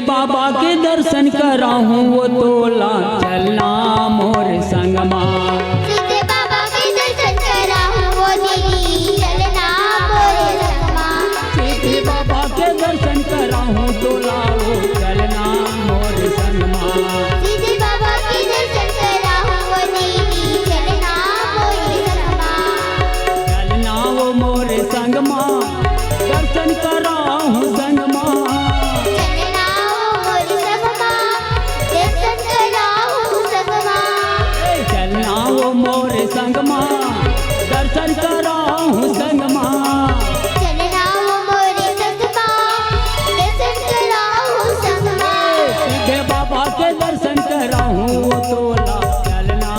बाबा के दर्शन कराहूँ वो तोला चलना मोर संगमा। सीधे बाबा के दर्शन कराहूँ वो दीदी चलना मोर संगमा। सीधे बाबा के दर्शन कराहूँ तोला वो चलना मोर संगमा। सीधे बाबा के दर्शन कराहूँ वो दीदी चलना मोर संगमा। चलना वो मोर संगमा दर्शन कराहूँ संगमा। चलना वो मोर संगमा दर्शन कराहूँ संगमा। चलना वो मोर संगमा दर्शन कराहूँ संगमा। चलना वो मोर संगमा दर्शन कराहूँ संगमा। सीधे बाबा के दर्शन कराहूँ वो तोला चलना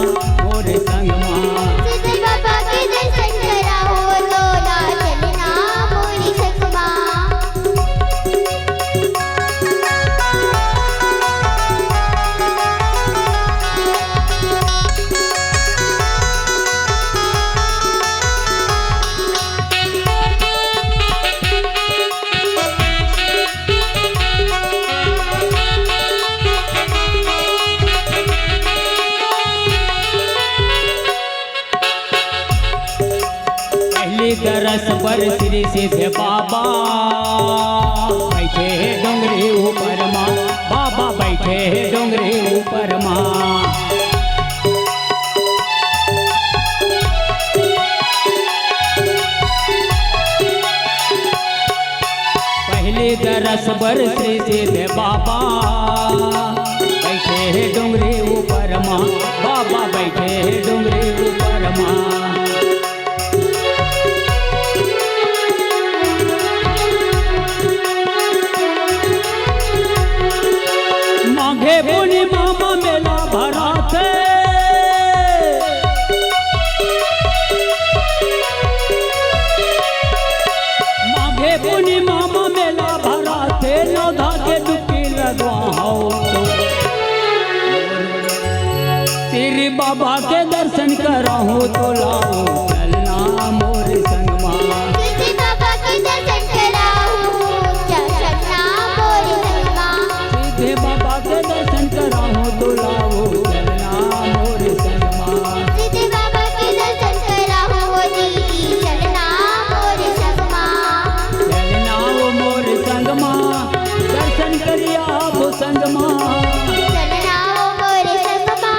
मोर संगमा। सीधे बाबा के दर्शन कराहूँ वो तोला चलना मोर संगमा। पहली तरस पर श्री सीधे बाबा बैठे हैं डोंगरे ऊपर माँ। बाबा बैठे हैं डोंगरे ऊपर माँ। पहली तरस पर श्री सीधे बाबा बैठे हैं डोंगरे ऊपर माँ। बाबा बैठे हैं डोंगरे ऊपर माँ। माघे पूर्णिमा में मेला भरा थे। माघे पूर्णिमा में मेला भरा थे। नौधा के डुबकी लगवाओ श्री बाबा के दर्शन कराहूँ तो लाओ चलना मोर संगमा। सीधे बाबा के दर्शन कराहूँ चलना मोर संगमा। सीधे बाबा के दर्शन कराहूँ तो लाओ चलना मोर संगमा। सीधे बाबा के दर्शन कराहूँ वो दीदी चलना मोर संगमा। चलना वो मोर संगमा दर्शन करिया वो संगमा। चलना वो मोर संगमा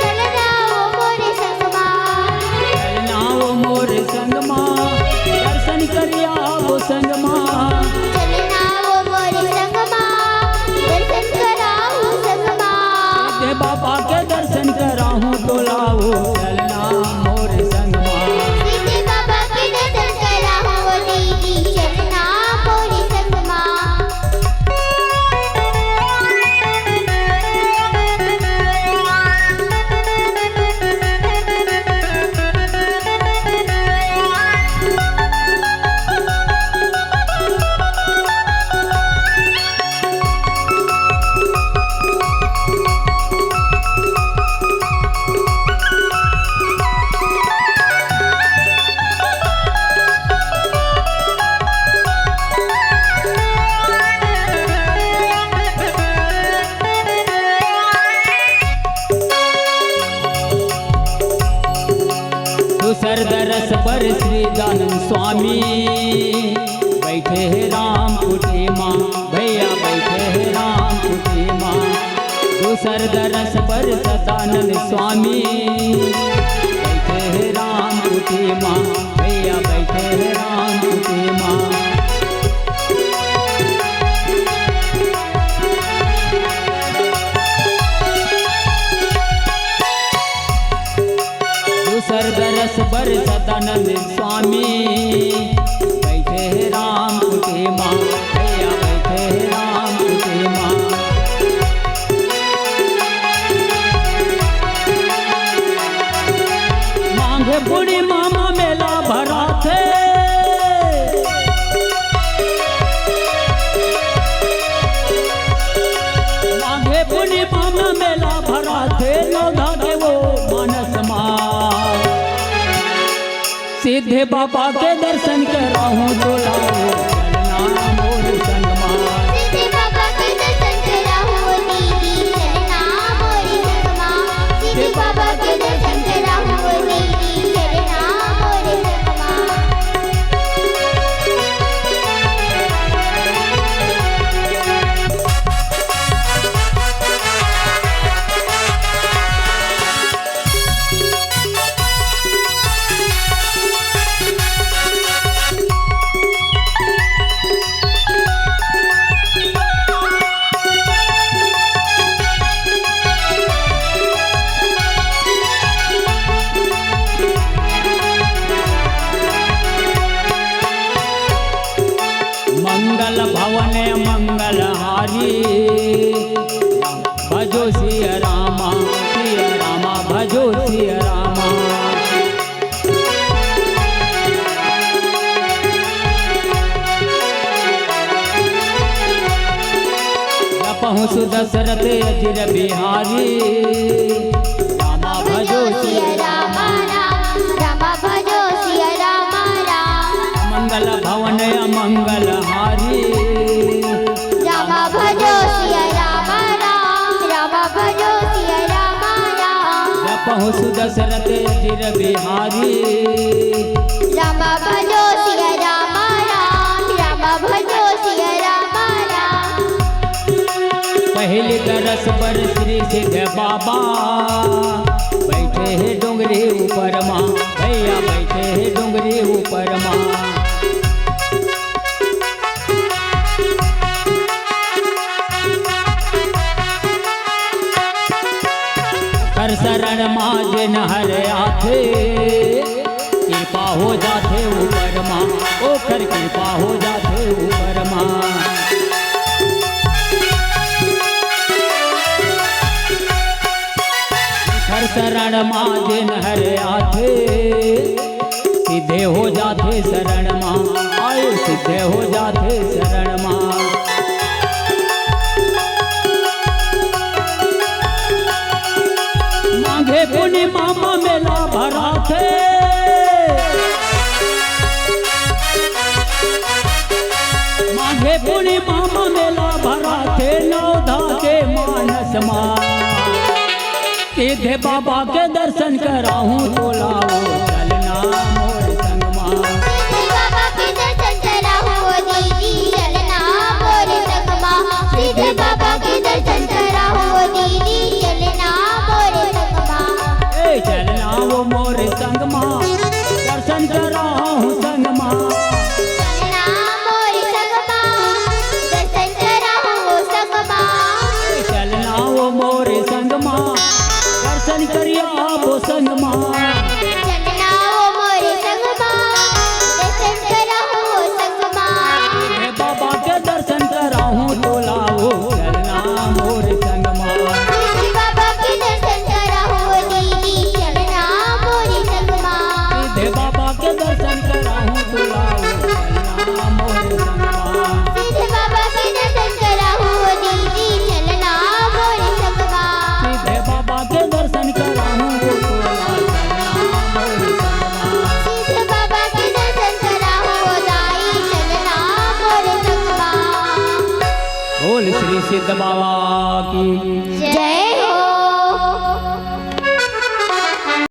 चलना वो मोर संगमा। चलना वो मोर संगमा दर्शन करिया वो संगमा। चलना वो मोर संगमा दर्शन कराहूँ संगमा। सीधे बाबा के दर्शन कराहूँ तो लाओ चलना मोर संगमा। सीधे बाबा के दर्शन कराहूँ वो दीदी चलना मोर संगमा। दूसर दरस पर श्री दानंद स्वामी बैठे हैं राम कुटी माँ। भैया बैठे हैं राम कुटी माँ। दूसर दरस पर सदानंद स्वामी बैठे हैं राम कुटी माँ। भैया बैठे हैं राम कुटी माँ। दूसर दरस पर सदानंद स्वामी बैठे हैं राम कुटी माँ। भैया बैठे हैं राम कुटी माँ। माघे पूर्णिमा में मेला भरा थे। माघे पूर्णिमा में मेला भरा थे। नौधा के वो मानस माँ। सीधे बाबा के दर्शन कराहूँ तो लाओ चलना मोर संगमा। सीधे बाबा के दर्शन भवन मंगल हारी भजो सिया रामा भजो सिया रामा जपहु सुदशरथ अजिर बिहारी रामा भजो सिया रामा रामा भजो सिया रामा राम मंगल भवन अमंगल हारी रामा भजो सिया रामा रामा भजो सिया रामा राम जपहु सुदशरथ अजिर बिहारी रामा भजो सिया रामा रामा भजो सिया रामा राम पहली तरस पर श्री सिद्ध बाबा बैठे हैं डोंगरी ऊपर माँ भैया बैठे हैं डोंगरी ऊपर माँ कर शरण माँ जिन हर आथे कृपा हो जाते ऊपर माँ ओ कर कृपा हो जाते ऊपर माँ हर शरण माँ जिन हर आथे सीधे हो जाते शरण माँ आयु सीधे हो जाते शरण माँ मांगे पुण्य मामा मेला भरा थे मांगे पुण्य मामा मेला भरा थे नौधा के मानस माँ सीधे बाबा के दर्शन कराऊं तो लाओ चलना मोर संग माँ बाबा के दर्शन कराओ दीदी चलना मोर संग माँ सीधे बाबा के दर्शन कराओ दीदी चलना मोर संग माँ ए चलना वो मोर संग माँ दर्शन कराऊं संग माँ चलना मोर संग माँ दर्शन कराओ संग माँ चलना वो मोर संग माँ दर्शन करिया वो संग माँ चलना वो मोर संग माँ दर्शन कराओ संग माँ मैं बाबा के दर्शन कराऊं तो लाओ चलना मोर संग माँ सीधे बाबा के दर्शन कराओ दीदी चलना मोर संग माँ सीधे बाबा के दर्शन कराऊं तो लाओ चलना मोर संग माँ सीधे बाबा के दर्शन कराओ दीदी चलना मोर संग माँ सीधे बाबा के दर्शन कराऊं तो लाओ चलना मोर संग माँ सीधे बाबा के दर्शन कराओ दाई चलना मोर संग माँ बोल श्री सिद्ध बाबा की जय